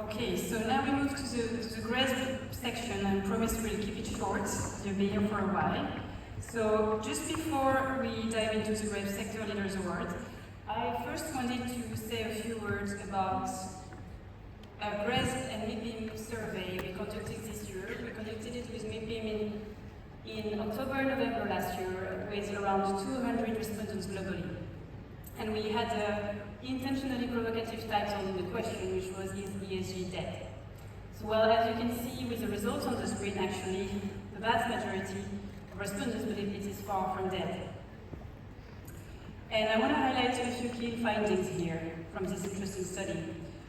Okay, so now we move to the GRESB section, and promise we'll keep it short. You'll be here for a while. So just before we dive into the GRESB Sector Leaders Award, I first wanted to say a few words about a GRESB and MIPIM survey we conducted this year. We conducted it with MIPIM in October, November last year, with around 200 respondents globally. And we had an intentionally provocative title in the question, which was, is ESG dead? So, well, as you can see with the results on the screen, actually, the vast majority of respondents believe it is far from dead. And I want to highlight a few key findings here from this interesting study.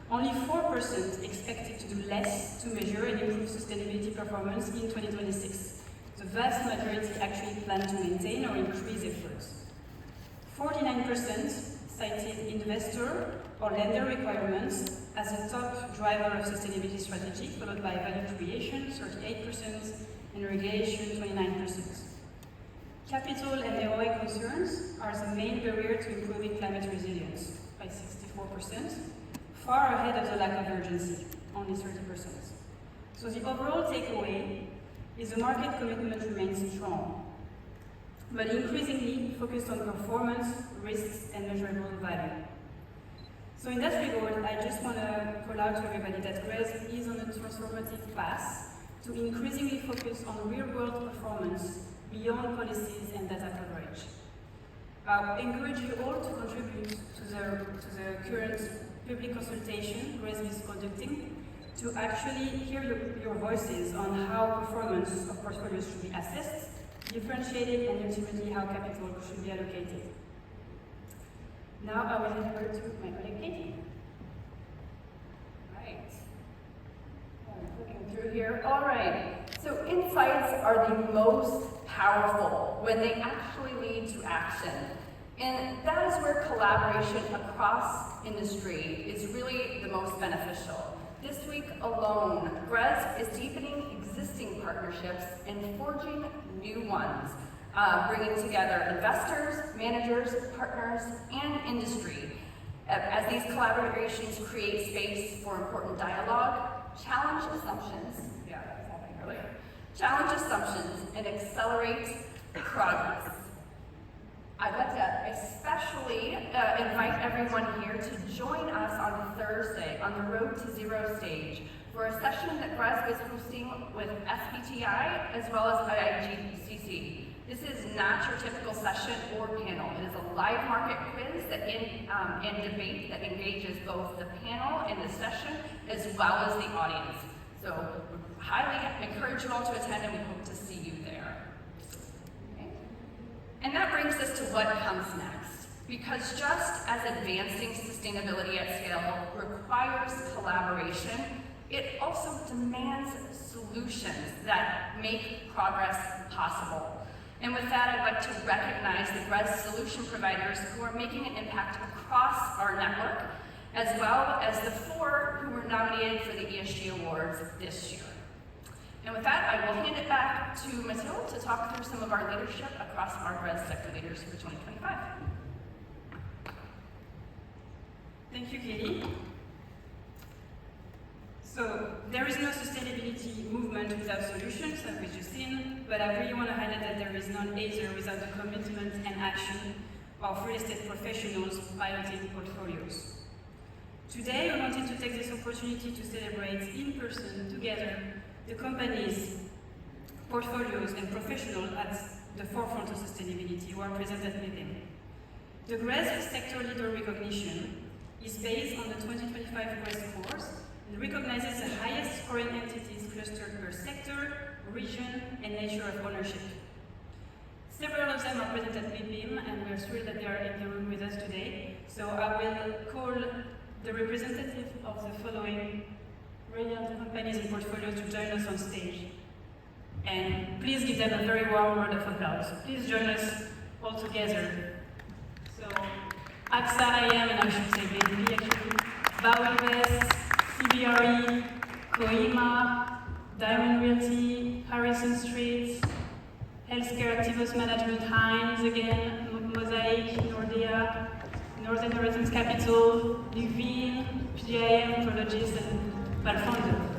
Only 4% expected to do less to measure and improve sustainability performance in 2026. The vast majority actually plan to maintain or increase efforts. 49% cited investor or lender requirements as a top driver of sustainability strategy, followed by value creation, 38%, and regulation, 29%. Capital and ROI concerns are the main barrier to improving climate resilience, by 64%, far ahead of the lack of urgency, only 30%. So the overall takeaway is the market commitment remains strong, but increasingly focused on performance, risks, and measurable value. So in that regard, I just want to call out to everybody that GRESB is on a transformative path to increasingly focus on real-world performance beyond policies and data coverage. I encourage you all to contribute to the current public consultation GRESB is conducting to actually hear your voices on how performance of portfolios should be assessed, differentiated, and ultimately how capital should be allocated. Now I will hand over to my colleague Katie. Right. I'm looking through here. All right. So insights are the most powerful when they actually lead to action. And that is where collaboration across industry is really the most beneficial. This week alone, GRESB is deepening existing partnerships and forging new ones, bringing together investors, managers, partners, and industry. As these collaborations create space for important dialogue, challenge assumptions, and accelerate progress. I'd like to especially invite everyone here to join us on Thursday on the Road to Zero stage for a session that GRESB is hosting with SBTI as well as IIGCC. This is not your typical session or panel. It is a live market quiz and debate that engages both the panel and the session as well as the audience. So we highly encourage you all to attend, and we hope to see you there. Okay. And that brings us to what comes next. Because just as advancing sustainability at scale requires collaboration, it also demands solutions that make progress possible. And with that, I'd like to recognize the GRESB solution providers who are making an impact across our network, as well as the 4 who were nominated for the ESG Awards this year. And with that, I will hand it back to Mathilde to talk through some of our leadership across our GRESB sector leaders for 2025. Thank you, Katie. So there is no sustainability movement without solutions, as we've just seen, but I really want to highlight that there is none either without the commitment and action of real estate professionals piloting portfolios. Today, we wanted to take this opportunity to celebrate in person, together, the companies, portfolios, and professionals at the forefront of sustainability who are present at MIPIM. The GRESB Sector Leader Recognition is based on the 2025 GRESB scores and recognizes the highest scoring entities clustered per sector, region, and nature of ownership. Several of them are present at MIPIM, and we are thrilled that they are in the room with us today. So I will call the representative of the following brilliant companies and portfolios to join us on stage. And please give them a very warm round of applause. Please join us all together. So, AXA IM, and I should say BNP actually, Bauinvest, CBRE, Coima, Diamond Realty, Harrison Street, Healthcare Activos Management, Hines again, Mosaic, Nordea, Northern Horizons Capital, Nuveen, PGIM, Prologis, and Valfondo.